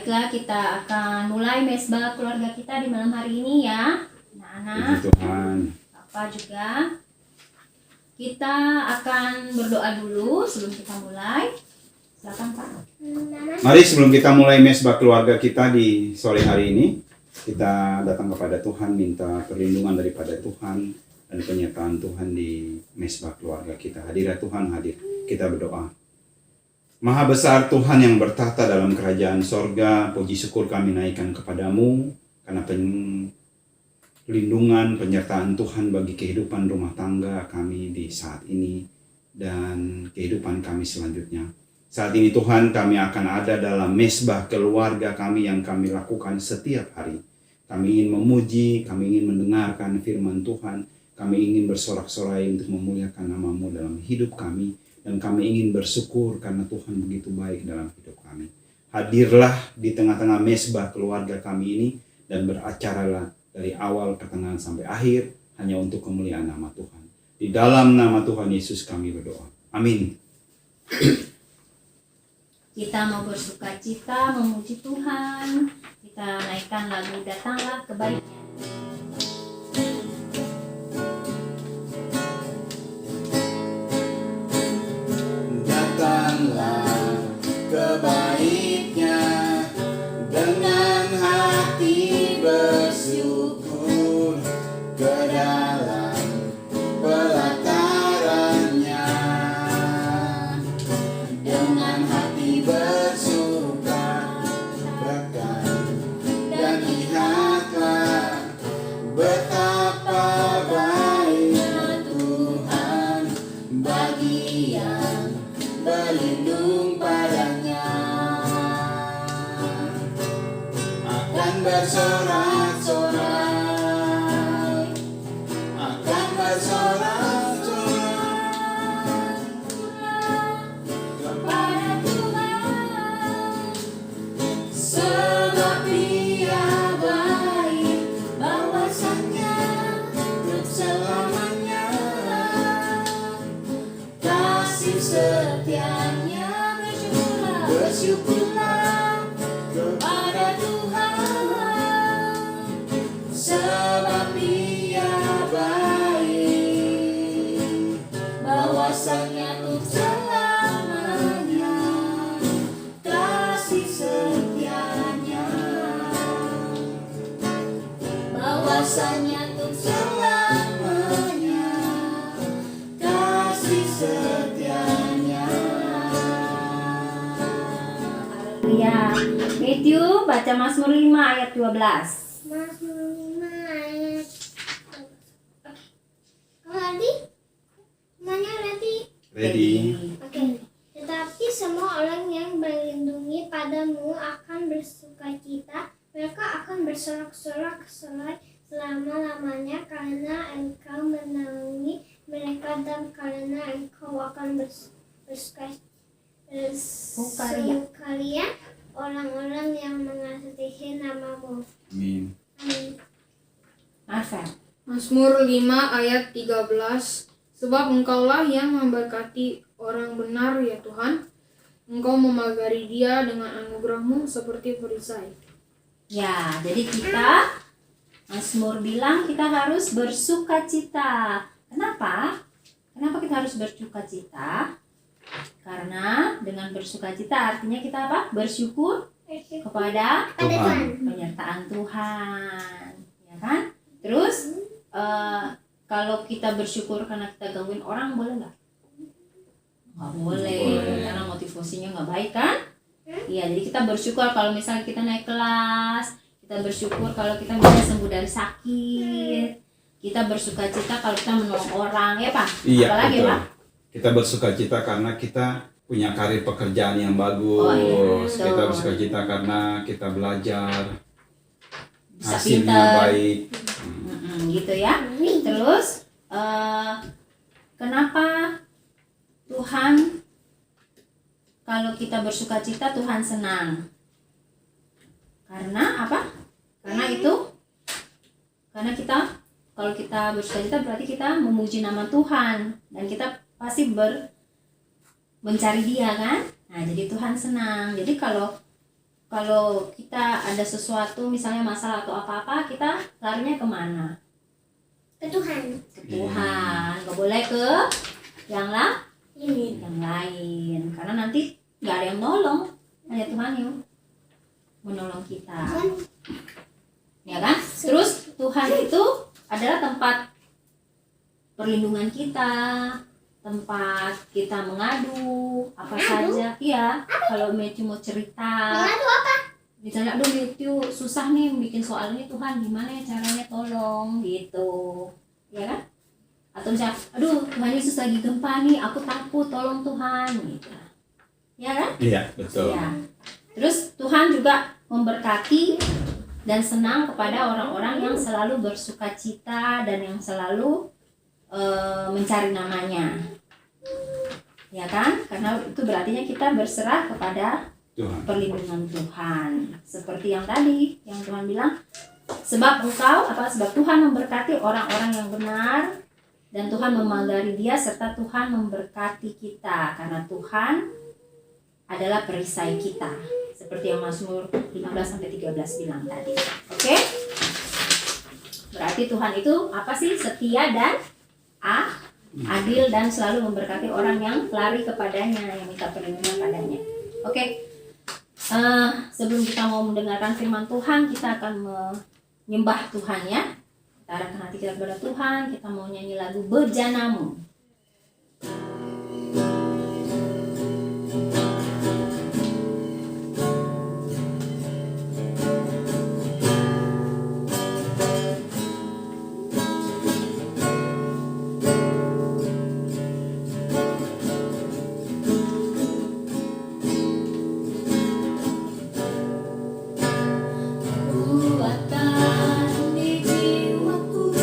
Baiklah, kita akan mulai mesbah keluarga kita di malam hari ini ya, anak-anak. Puji Tuhan. Papa juga. Kita akan berdoa dulu sebelum kita mulai. Silakan Pak. Mari sebelum kita mulai mesbah keluarga kita di sore hari ini, kita datang kepada Tuhan, minta perlindungan daripada Tuhan dan penyertaan Tuhan di mesbah keluarga kita. Hadirat Tuhan hadir, kita berdoa. Maha besar Tuhan yang bertahta dalam kerajaan sorga, puji syukur kami naikkan kepadamu karena perlindungan, penyertaan Tuhan bagi kehidupan rumah tangga kami di saat ini dan kehidupan kami selanjutnya. Saat ini Tuhan, kami akan ada dalam mesbah keluarga kami yang kami lakukan setiap hari. Kami ingin memuji, kami ingin mendengarkan firman Tuhan, kami ingin bersorak-sorai untuk memuliakan nama-Mu dalam hidup kami, dan kami ingin bersyukur karena Tuhan begitu baik dalam hidup kami. Hadirlah di tengah-tengah mesbah keluarga kami ini dan beracaralah dari awal, pertengahan sampai akhir hanya untuk kemuliaan nama Tuhan. Di dalam nama Tuhan Yesus kami berdoa. Amin. Kita mau bersuka cita, memuji Tuhan. Kita naikkan lagu Datanglah Kebaikan. Datanglah kebaiknya dengan hati bersyukur ke dalam pelatarannya, dengan hati bersuka rekan, dan lihatlah betapa baiknya Tuhan bagi yang berlindung padanya. Akan bersorak-sorai, akan bersorak-sorai kepada Tuhan, sebab Dia baik, bahwasannya untuk selamanya kasih setianya. Bersyukurlah kepada Tuhan, sebab Dia baik, bahwasannya untuk selamanya kasih setianya, bahwasannya untuk selamanya kasih setianya. Ya, Matthew baca Mazmur 5 ayat 12. Mazmur 5 ayat. Ready? Semuanya ready? Ready? Oke. Tetapi semua orang yang berlindungi padamu akan bersukacita. Mereka akan bersorak-sorak selama-lamanya karena Engkau menaungi mereka dan karena Engkau akan bersukaria orang-orang yang mengasihi nama-Mu. Amin. Amin. Marvel. Mazmur 5 ayat 13. Sebab Engkaulah yang memberkati orang benar ya Tuhan. Engkau memagari dia dengan anugerah-Mu seperti perisai. Ya, jadi kita Mazmur bilang kita harus bersukacita. Kenapa? Kenapa kita harus bersukacita? Karena dengan bersukacita artinya kita apa? Bersyukur kepada Tuhan. penyertaan Tuhan, ya kan? Terus kalau kita bersyukur karena kita gangguin orang, boleh nggak? Nggak boleh, karena motivasinya nggak baik kan? Iya, jadi kita bersyukur kalau misalnya kita naik kelas, kita bersyukur kalau kita bisa sembuh dari sakit, kita bersukacita kalau kita menolong orang, ya Pak? Iya, Apalagi betul. Pak? Kita bersukacita karena kita punya karir pekerjaan yang bagus. Oh, iya, Kita betul. bersukacita karena kita belajar, Bisa hasilnya pinter. baik. Gitu ya. Terus kenapa Tuhan kalau kita bersukacita Tuhan senang? Karena apa? Karena kita kalau kita bersukacita berarti kita memuji nama Tuhan dan kita pasti mencari Dia kan? Nah, jadi Tuhan senang. Jadi kalau kalau kita ada sesuatu misalnya masalah atau apa-apa, kita larinya kemana? Ke Tuhan. Ke Tuhan, nggak boleh ke yang Ini. lain, karena nanti nggak ada yang nolong, hanya Tuhan yang menolong kita, Tuhan. ya kan? Terus Tuhan itu adalah tempat perlindungan kita, tempat kita mengadu apa saja. Iya, kalau Matthew mau cerita, Mengadu apa? misalnya aduh Matthew susah nih bikin soal ini, Tuhan gimana ya caranya, tolong gitu, ya kan? Atau misalnya aduh Tuhan Yesus lagi gempa nih, aku takut, tolong Tuhan gitu, ya kan? Iya, betul. Ya. Terus Tuhan juga memberkati dan senang kepada orang-orang yang selalu bersukacita dan yang selalu mencari namanya, ya kan? Karena itu berartinya kita berserah kepada Tuhan. perlindungan Tuhan. Seperti yang tadi, yang Tuhan bilang, sebab Tuhan memberkati orang-orang yang benar, dan Tuhan memagari dia, serta Tuhan memberkati kita, karena Tuhan adalah perisai kita. Seperti yang Mazmur 15-13 bilang tadi. Oke? Berarti Tuhan itu apa sih? Setia dan adil, dan selalu memberkati orang yang lari kepadanya, yang minta perlindungan padanya. Oke. Sebelum kita mau mendengarkan firman Tuhan, kita akan menyembah Tuhan, ya. Kita arahkan hati kita kepada Tuhan. Kita mau nyanyi lagu Bejanamu. Kekuatan di jiwaku,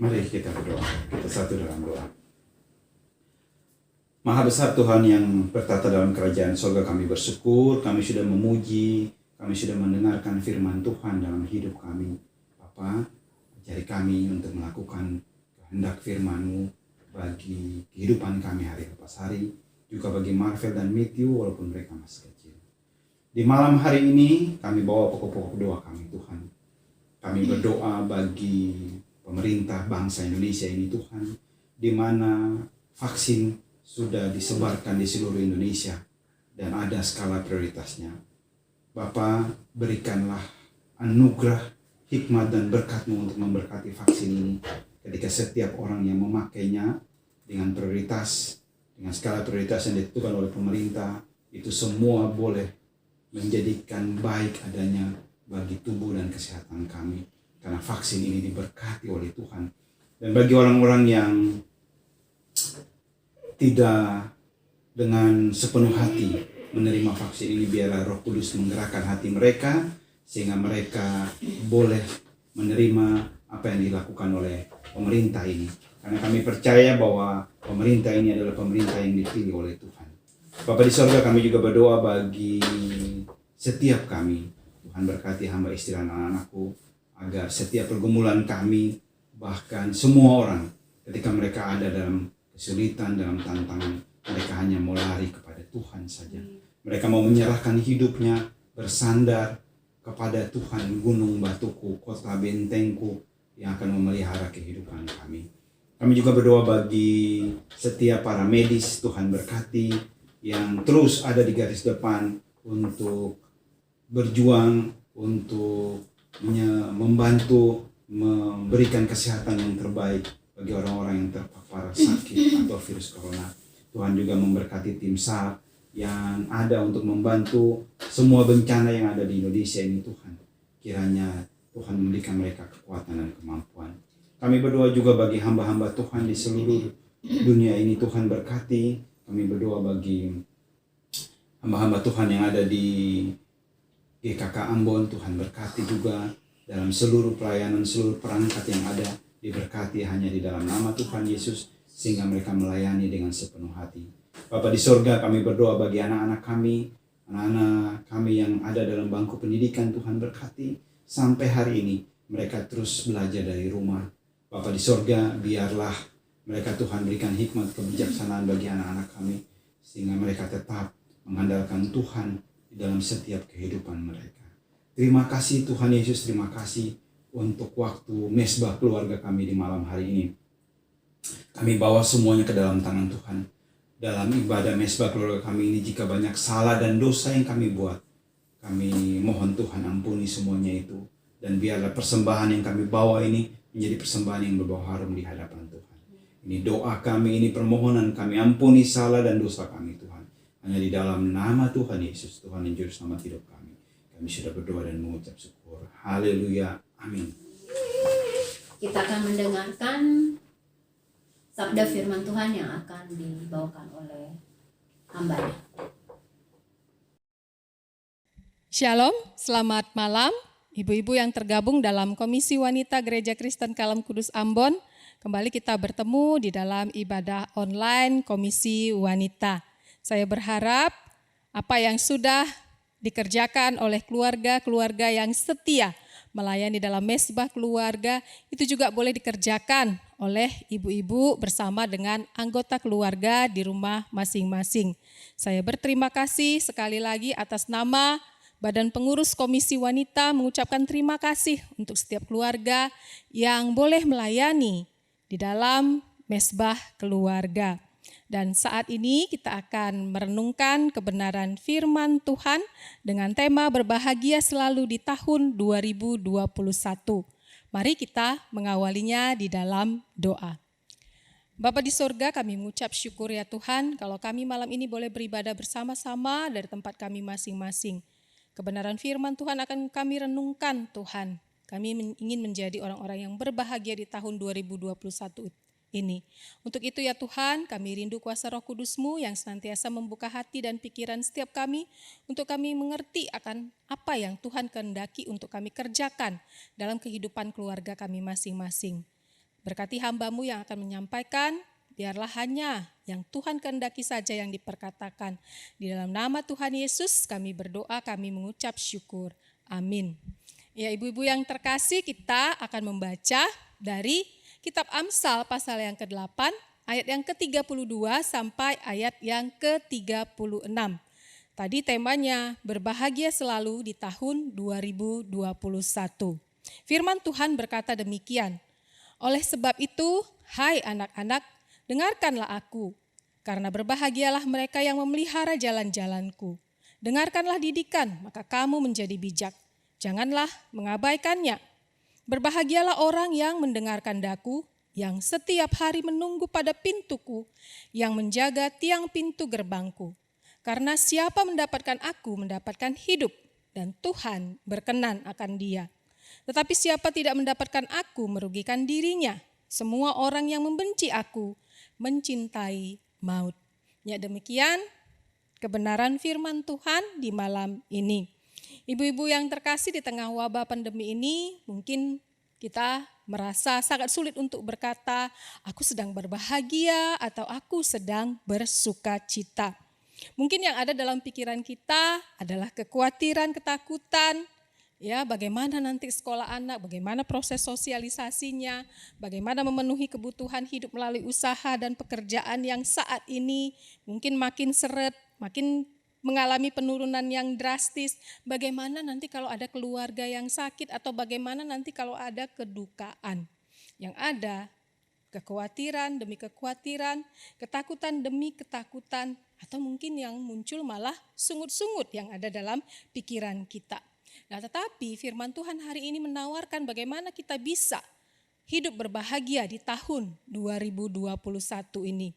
Mari kita berdoa. Kita satu dalam doa. Maha besar Tuhan yang bertata dalam kerajaan surga, kami bersyukur, kami sudah memuji, kami sudah mendengarkan firman Tuhan dalam hidup kami. Bapa, ajari kami untuk melakukan kehendak firman-Mu bagi kehidupan kami hari lepas hari, juga bagi Marvel dan Matthew walaupun mereka masih kecil. Di malam hari ini kami bawa pokok-pokok doa kami Tuhan. Kami berdoa bagi pemerintah bangsa Indonesia ini Tuhan, di mana vaksin sudah disebarkan di seluruh Indonesia dan ada skala prioritasnya. Bapa, berikanlah anugerah, hikmat dan berkat-Mu untuk memberkati vaksin ini. Ketika setiap orang yang memakainya dengan prioritas, dengan skala prioritas yang ditentukan oleh pemerintah, itu semua boleh menjadikan baik adanya bagi tubuh dan kesehatan kami. Karena vaksin ini diberkati oleh Tuhan. Dan bagi orang-orang yang tidak dengan sepenuh hati menerima vaksin ini, biarlah Roh Kudus menggerakkan hati mereka sehingga mereka boleh menerima apa yang dilakukan oleh pemerintah ini. Karena kami percaya bahwa pemerintah ini adalah pemerintah yang dipilih oleh Tuhan. Bapa di sorga, kami juga berdoa bagi setiap kami. Tuhan berkati hamba istri dan anak-anakku, agar setiap pergumulan kami, bahkan semua orang, ketika mereka ada dalam kesulitan, dalam tantangan, mereka hanya mau lari kepada Tuhan saja. Mereka mau menyerahkan hidupnya, bersandar kepada Tuhan, gunung batuku, kota bentengku yang akan memelihara kehidupan kami. Kami juga berdoa bagi setiap para medis, Tuhan berkati, yang terus ada di garis depan untuk berjuang, untuk membantu memberikan kesehatan yang terbaik bagi orang-orang yang terpapar sakit atau virus corona. Tuhan juga memberkati tim SAR yang ada untuk membantu semua bencana yang ada di Indonesia ini, Tuhan. Kiranya Tuhan memberikan mereka kekuatan dan kemampuan. Kami berdoa juga bagi hamba-hamba Tuhan di seluruh dunia ini, Tuhan berkati. Kami berdoa bagi hamba-hamba Tuhan yang ada di GKK Ambon, Tuhan berkati juga dalam seluruh pelayanan, seluruh perangkat yang ada, diberkati hanya di dalam nama Tuhan Yesus, sehingga mereka melayani dengan sepenuh hati. Bapa di sorga, kami berdoa bagi anak-anak kami yang ada dalam bangku pendidikan, Tuhan berkati. Sampai hari ini mereka terus belajar dari rumah. Bapa di sorga, biarlah mereka, Tuhan, berikan hikmat kebijaksanaan bagi anak-anak kami, sehingga mereka tetap mengandalkan Tuhan di dalam setiap kehidupan mereka. Terima kasih Tuhan Yesus, terima kasih untuk waktu mesbah keluarga kami di malam hari ini. Kami bawa semuanya ke dalam tangan Tuhan. Dalam ibadah mesbah keluarga kami ini, jika banyak salah dan dosa yang kami buat, kami mohon Tuhan ampuni semuanya itu. Dan biarlah persembahan yang kami bawa ini menjadi persembahan yang berbau harum di hadapan Tuhan. Ini doa kami, ini permohonan kami, ampuni salah dan dosa kami Tuhan. Hanya di dalam nama Tuhan Yesus, Tuhan yang juru selamat hidup kami, kami sudah berdoa dan mengucap syukur. Haleluya, amin. Kita akan mendengarkan sabda firman Tuhan yang akan dibawakan oleh hamba-Nya. Shalom, selamat malam ibu-ibu yang tergabung dalam Komisi Wanita Gereja Kristen Kalam Kudus Ambon. Kembali kita bertemu di dalam ibadah online Komisi Wanita. Saya berharap apa yang sudah dikerjakan oleh keluarga-keluarga yang setia melayani dalam mesbah keluarga, itu juga boleh dikerjakan oleh ibu-ibu bersama dengan anggota keluarga di rumah masing-masing. Saya berterima kasih sekali lagi atas nama Badan Pengurus Komisi Wanita, mengucapkan terima kasih untuk setiap keluarga yang boleh melayani di dalam mesbah keluarga. Dan saat ini kita akan merenungkan kebenaran firman Tuhan dengan tema berbahagia selalu di tahun 2021. Mari kita mengawalinya di dalam doa. Bapa di sorga, kami mengucap syukur ya Tuhan, kalau kami malam ini boleh beribadah bersama-sama dari tempat kami masing-masing. Kebenaran firman Tuhan akan kami renungkan Tuhan. Kami ingin menjadi orang-orang yang berbahagia di tahun 2021 ini. Untuk itu ya Tuhan, kami rindu kuasa Roh Kudus-Mu yang senantiasa membuka hati dan pikiran setiap kami untuk kami mengerti akan apa yang Tuhan kehendaki untuk kami kerjakan dalam kehidupan keluarga kami masing-masing. Berkati hamba-Mu yang akan menyampaikan, biarlah hanya yang Tuhan kehendaki saja yang diperkatakan. Di dalam nama Tuhan Yesus kami berdoa, kami mengucap syukur. Amin. Ya ibu-ibu yang terkasih, kita akan membaca dari Kitab Amsal pasal yang ke-8, ayat yang ke-32 sampai ayat yang ke-36. Tadi temanya berbahagia selalu di tahun 2021. Firman Tuhan berkata demikian, oleh sebab itu, hai anak-anak, dengarkanlah aku, karena berbahagialah mereka yang memelihara jalan-jalanku. Dengarkanlah didikan, maka kamu menjadi bijak. Janganlah mengabaikannya. Berbahagialah orang yang mendengarkan daku, yang setiap hari menunggu pada pintuku, yang menjaga tiang pintu gerbangku. Karena siapa mendapatkan aku mendapatkan hidup, dan Tuhan berkenan akan dia. Tetapi siapa tidak mendapatkan aku merugikan dirinya. Semua orang yang membenci aku mencintai maut. Ya, demikian kebenaran firman Tuhan di malam ini. Ibu-ibu yang terkasih, di tengah wabah pandemi ini mungkin kita merasa sangat sulit untuk berkata, aku sedang berbahagia atau aku sedang bersuka cita. Mungkin yang ada dalam pikiran kita adalah kekhawatiran, ketakutan, ya, bagaimana nanti sekolah anak, bagaimana proses sosialisasinya, bagaimana memenuhi kebutuhan hidup melalui usaha dan pekerjaan yang saat ini mungkin makin seret, makin mengalami penurunan yang drastis. Bagaimana nanti kalau ada keluarga yang sakit atau bagaimana nanti kalau ada kedukaan. Yang ada kekhawatiran demi kekhawatiran, ketakutan demi ketakutan, atau mungkin yang muncul malah sungut-sungut yang ada dalam pikiran kita. Nah, tetapi firman Tuhan hari ini menawarkan bagaimana kita bisa hidup berbahagia di tahun 2021 ini.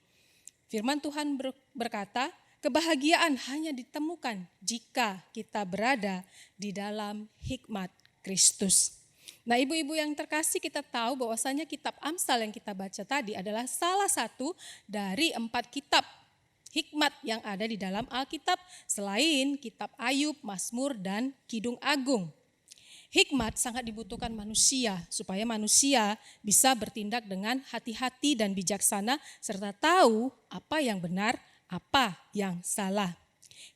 Firman Tuhan berkata, kebahagiaan hanya ditemukan jika kita berada di dalam hikmat Kristus. Nah, ibu-ibu yang terkasih, kita tahu bahwasanya kitab Amsal yang kita baca tadi adalah salah satu dari 4 kitab hikmat yang ada di dalam Alkitab selain kitab Ayub, Mazmur, dan Kidung Agung. Hikmat sangat dibutuhkan manusia supaya manusia bisa bertindak dengan hati-hati dan bijaksana serta tahu apa yang benar, apa yang salah.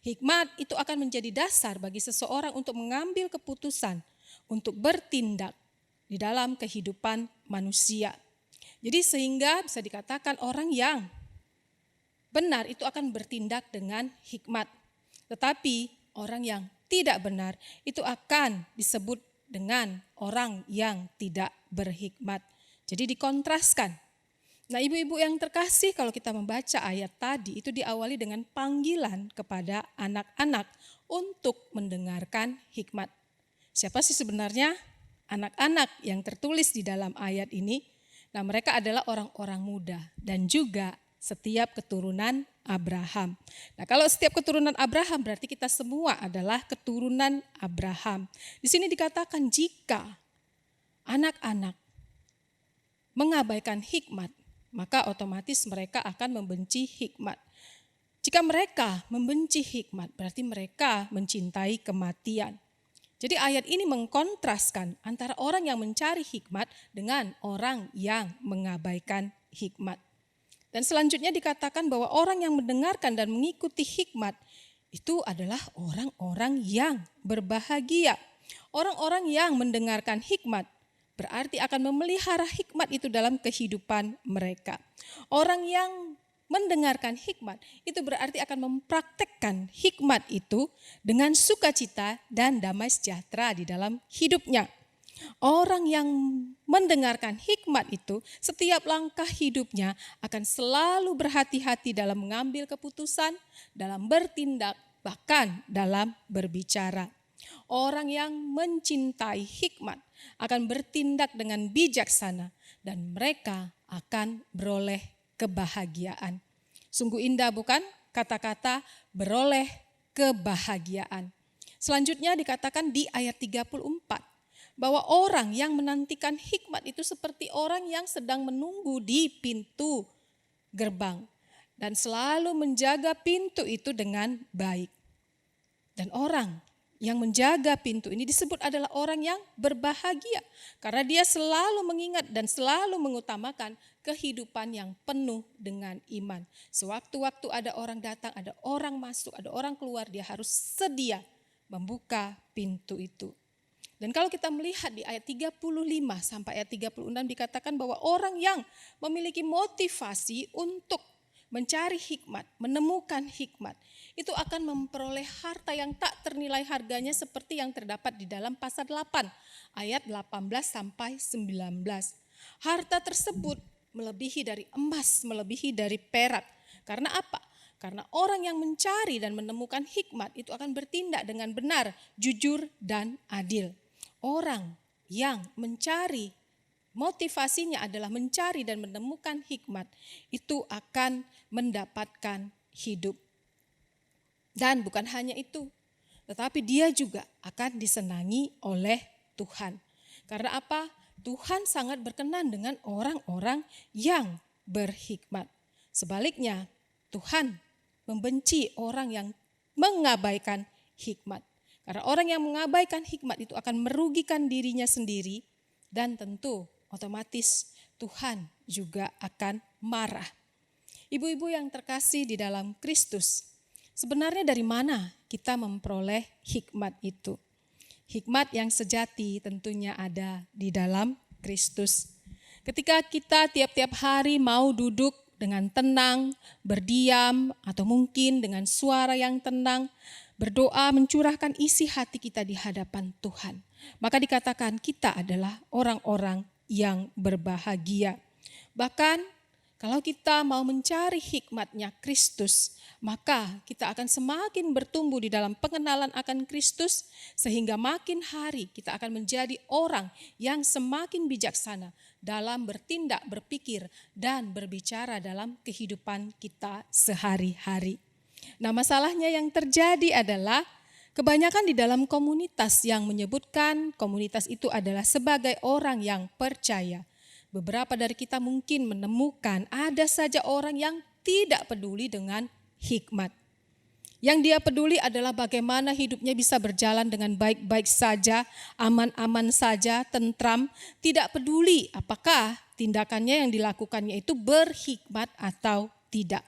Hikmat itu akan menjadi dasar bagi seseorang untuk mengambil keputusan, untuk bertindak di dalam kehidupan manusia. Jadi sehingga bisa dikatakan orang yang benar itu akan bertindak dengan hikmat. Tetapi orang yang tidak benar itu akan disebut dengan orang yang tidak berhikmat. Jadi dikontraskan. Nah, ibu-ibu yang terkasih, kalau kita membaca ayat tadi itu diawali dengan panggilan kepada anak-anak untuk mendengarkan hikmat. Siapa sih sebenarnya anak-anak yang tertulis di dalam ayat ini? Nah, mereka adalah orang-orang muda dan juga setiap keturunan Abraham. Nah, kalau setiap keturunan Abraham berarti kita semua adalah keturunan Abraham. Di sini dikatakan jika anak-anak mengabaikan hikmat, maka otomatis mereka akan membenci hikmat. Jika mereka membenci hikmat, berarti mereka mencintai kematian. Jadi ayat ini mengkontraskan antara orang yang mencari hikmat dengan orang yang mengabaikan hikmat. Dan selanjutnya dikatakan bahwa orang yang mendengarkan dan mengikuti hikmat itu adalah orang-orang yang berbahagia. Orang-orang yang mendengarkan hikmat berarti akan memelihara hikmat itu dalam kehidupan mereka. Orang yang mendengarkan hikmat itu berarti akan mempraktekkan hikmat itu dengan sukacita dan damai sejahtera di dalam hidupnya. Orang yang mendengarkan hikmat itu setiap langkah hidupnya akan selalu berhati-hati dalam mengambil keputusan, dalam bertindak, bahkan dalam berbicara. Orang yang mencintai hikmat akan bertindak dengan bijaksana dan mereka akan beroleh kebahagiaan. Sungguh indah bukan kata-kata beroleh kebahagiaan. Selanjutnya dikatakan di ayat 34 bahwa orang yang menantikan hikmat itu seperti orang yang sedang menunggu di pintu gerbang dan selalu menjaga pintu itu dengan baik. Dan orang yang menjaga pintu ini disebut adalah orang yang berbahagia karena dia selalu mengingat dan selalu mengutamakan kehidupan yang penuh dengan iman. Sewaktu-waktu ada orang datang, ada orang masuk, ada orang keluar, dia harus sedia membuka pintu itu. Dan kalau kita melihat di ayat 35 sampai ayat 36 dikatakan bahwa orang yang memiliki motivasi untuk mencari hikmat, menemukan hikmat, itu akan memperoleh harta yang tak ternilai harganya seperti yang terdapat di dalam pasal 8 ayat 18 sampai 19. Harta tersebut melebihi dari emas, melebihi dari perak. Karena apa? Karena orang yang mencari dan menemukan hikmat itu akan bertindak dengan benar, jujur, dan adil. Orang yang mencari, motivasinya adalah mencari dan menemukan hikmat, itu akan mendapatkan hidup. Dan bukan hanya itu, tetapi dia juga akan disenangi oleh Tuhan. Karena apa? Tuhan sangat berkenan dengan orang-orang yang berhikmat. Sebaliknya, Tuhan membenci orang yang mengabaikan hikmat. Karena orang yang mengabaikan hikmat itu akan merugikan dirinya sendiri dan tentu otomatis Tuhan juga akan marah. Ibu-ibu yang terkasih di dalam Kristus, sebenarnya dari mana kita memperoleh hikmat itu? Hikmat yang sejati tentunya ada di dalam Kristus. Ketika kita tiap-tiap hari mau duduk dengan tenang, berdiam, atau mungkin dengan suara yang tenang, berdoa mencurahkan isi hati kita di hadapan Tuhan, maka dikatakan kita adalah orang-orang yang berbahagia. Bahkan kalau kita mau mencari hikmatnya Kristus, maka kita akan semakin bertumbuh di dalam pengenalan akan Kristus, sehingga makin hari kita akan menjadi orang yang semakin bijaksana dalam bertindak, berpikir, dan berbicara dalam kehidupan kita sehari-hari. Nah, masalahnya yang terjadi adalah kebanyakan di dalam komunitas yang menyebutkan komunitas itu adalah sebagai orang yang percaya. Beberapa dari kita mungkin menemukan ada saja orang yang tidak peduli dengan hikmat. Yang dia peduli adalah bagaimana hidupnya bisa berjalan dengan baik-baik saja, aman-aman saja, tentram, tidak peduli apakah tindakannya yang dilakukannya itu berhikmat atau tidak.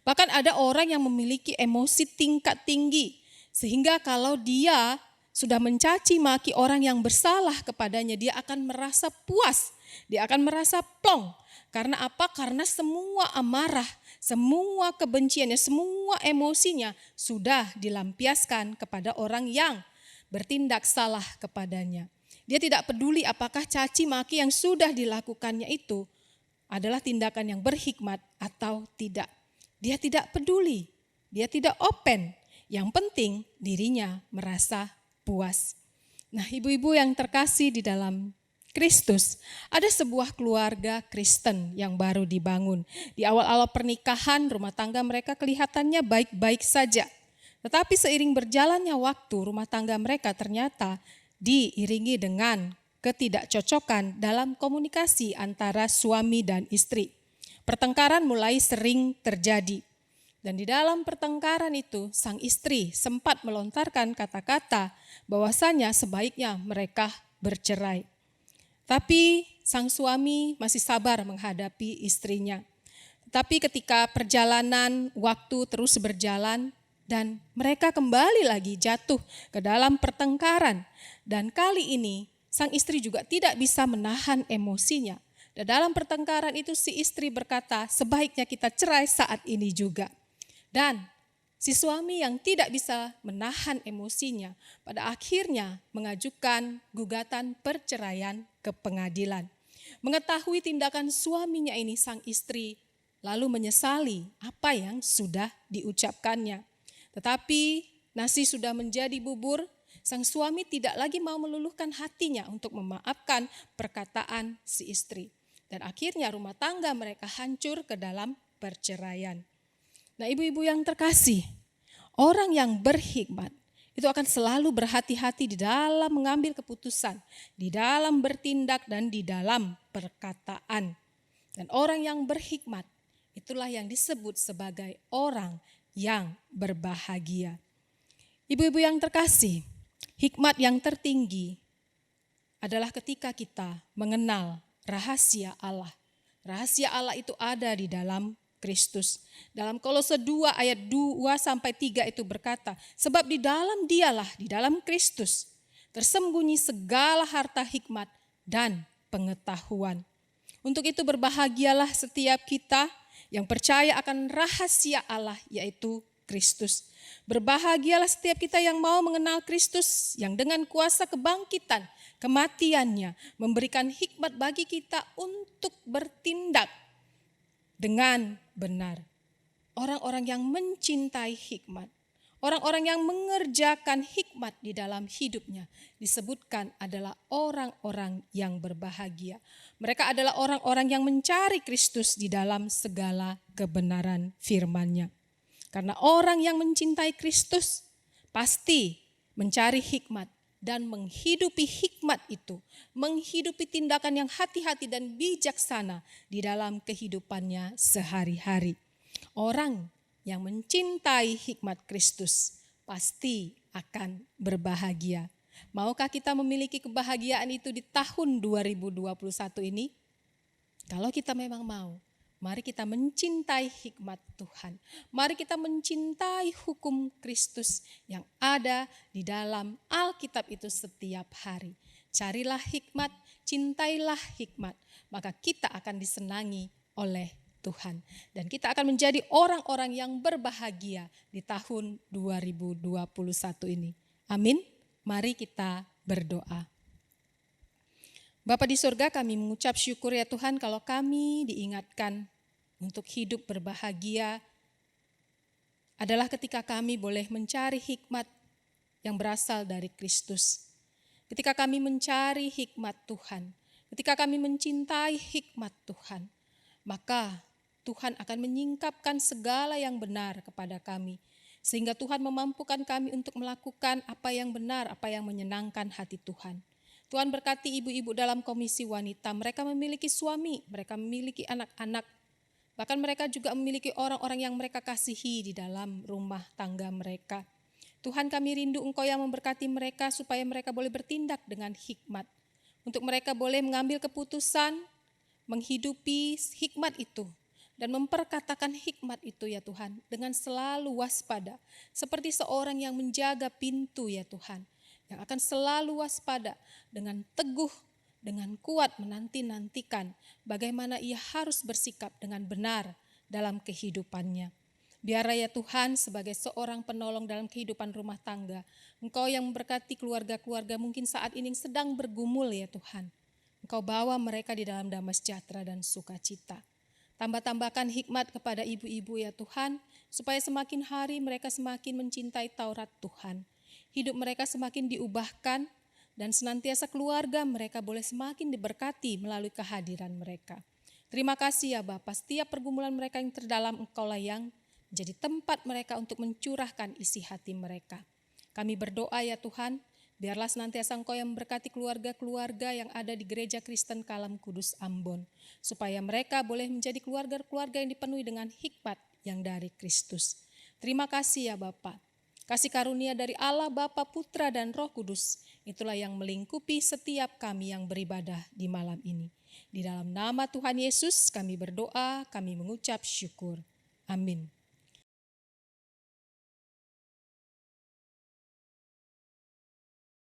Bahkan ada orang yang memiliki emosi tingkat tinggi, sehingga kalau dia sudah mencaci maki orang yang bersalah kepadanya, dia akan merasa puas, dia akan merasa plong. Karena apa? Karena semua amarah, semua kebenciannya, semua emosinya sudah dilampiaskan kepada orang yang bertindak salah kepadanya. Dia tidak peduli apakah caci maki yang sudah dilakukannya itu adalah tindakan yang berhikmat atau tidak. Dia tidak peduli, dia tidak open. Yang penting dirinya merasa puas. Nah, ibu-ibu yang terkasih di dalam Kristus, ada sebuah keluarga Kristen yang baru dibangun. Di awal-awal pernikahan, rumah tangga mereka kelihatannya baik-baik saja. Tetapi seiring berjalannya waktu, rumah tangga mereka ternyata diiringi dengan ketidakcocokan dalam komunikasi antara suami dan istri. Pertengkaran mulai sering terjadi. Dan di dalam pertengkaran itu, sang istri sempat melontarkan kata-kata bahwasanya sebaiknya mereka bercerai. Tapi sang suami masih sabar menghadapi istrinya. Tapi ketika perjalanan waktu terus berjalan dan mereka kembali lagi jatuh ke dalam pertengkaran. Dan kali ini sang istri juga tidak bisa menahan emosinya. Dan dalam pertengkaran itu si istri berkata, sebaiknya kita cerai saat ini juga. Dan si suami yang tidak bisa menahan emosinya pada akhirnya mengajukan gugatan perceraian ke pengadilan. Mengetahui tindakan suaminya ini, sang istri lalu menyesali apa yang sudah diucapkannya. Tetapi nasi sudah menjadi bubur, sang suami tidak lagi mau meluluhkan hatinya untuk memaafkan perkataan si istri. Dan akhirnya rumah tangga mereka hancur ke dalam perceraian. Nah, ibu-ibu yang terkasih, orang yang berhikmat itu akan selalu berhati-hati di dalam mengambil keputusan, di dalam bertindak dan di dalam perkataan. Dan orang yang berhikmat itulah yang disebut sebagai orang yang berbahagia. Ibu-ibu yang terkasih, hikmat yang tertinggi adalah ketika kita mengenal rahasia Allah. Rahasia Allah itu ada di dalam Kristus. Dalam Kolose 2 ayat 2-3 itu berkata, sebab di dalam dialah, di dalam Kristus, tersembunyi segala harta hikmat dan pengetahuan. Untuk itu berbahagialah setiap kita yang percaya akan rahasia Allah, yaitu Kristus. Berbahagialah setiap kita yang mau mengenal Kristus, yang dengan kuasa kebangkitan, kematiannya, memberikan hikmat bagi kita untuk bertindak dengan benar. orang-orang yang mencintai hikmat, orang-orang yang mengerjakan hikmat di dalam hidupnya disebutkan adalah orang-orang yang berbahagia. Mereka adalah orang-orang yang mencari Kristus di dalam segala kebenaran firman-Nya. Karena orang yang mencintai Kristus pasti mencari hikmat dan menghidupi hikmat itu, menghidupi tindakan yang hati-hati dan bijaksana di dalam kehidupannya sehari-hari. Orang yang mencintai hikmat Kristus pasti akan berbahagia. Maukah kita memiliki kebahagiaan itu di tahun 2021 ini? Kalau kita memang mau, mari kita mencintai hikmat Tuhan. Mari kita mencintai hukum Kristus yang ada di dalam Alkitab itu setiap hari. Carilah hikmat, cintailah hikmat, maka kita akan disenangi oleh Tuhan. Dan kita akan menjadi orang-orang yang berbahagia di tahun 2021 ini. Amin. Mari kita berdoa. Bapa di surga, kami mengucap syukur ya Tuhan kalau kami diingatkan untuk hidup berbahagia adalah ketika kami boleh mencari hikmat yang berasal dari Kristus. Ketika kami mencari hikmat Tuhan, ketika kami mencintai hikmat Tuhan, maka Tuhan akan menyingkapkan segala yang benar kepada kami. Sehingga Tuhan memampukan kami untuk melakukan apa yang benar, apa yang menyenangkan hati Tuhan. Tuhan berkati ibu-ibu dalam komisi wanita. Mereka memiliki suami, mereka memiliki anak-anak. Bahkan mereka juga memiliki orang-orang yang mereka kasihi di dalam rumah tangga mereka. Tuhan, kami rindu Engkau yang memberkati mereka supaya mereka boleh bertindak dengan hikmat. Untuk mereka boleh mengambil keputusan, menghidupi hikmat itu. Dan memperkatakan hikmat itu ya Tuhan dengan selalu waspada. Seperti seorang yang menjaga pintu ya Tuhan. Yang akan selalu waspada dengan teguh, dengan kuat menanti-nantikan bagaimana ia harus bersikap dengan benar dalam kehidupannya. Biarlah ya Tuhan sebagai seorang penolong dalam kehidupan rumah tangga. Engkau yang memberkati keluarga-keluarga mungkin saat ini sedang bergumul ya Tuhan. Engkau bawa mereka di dalam damai sejahtera dan sukacita. Tambah-tambahkan hikmat kepada ibu-ibu ya Tuhan, supaya semakin hari mereka semakin mencintai Taurat Tuhan. Hidup mereka semakin diubahkan, dan senantiasa keluarga mereka boleh semakin diberkati melalui kehadiran mereka. Terima kasih ya Bapa, setiap pergumulan mereka yang terdalam Engkaulah yang menjadi tempat mereka untuk mencurahkan isi hati mereka. Kami berdoa ya Tuhan, biarlah senantiasa Engkau yang memberkati keluarga-keluarga yang ada di Gereja Kristen Kalam Kudus Ambon. Supaya mereka boleh menjadi keluarga-keluarga yang dipenuhi dengan hikmat yang dari Kristus. Terima kasih ya Bapa. Kasih karunia dari Allah Bapa, Putra dan Roh Kudus. Itulah yang melingkupi setiap kami yang beribadah di malam ini. Di dalam nama Tuhan Yesus kami berdoa, kami mengucap syukur. Amin.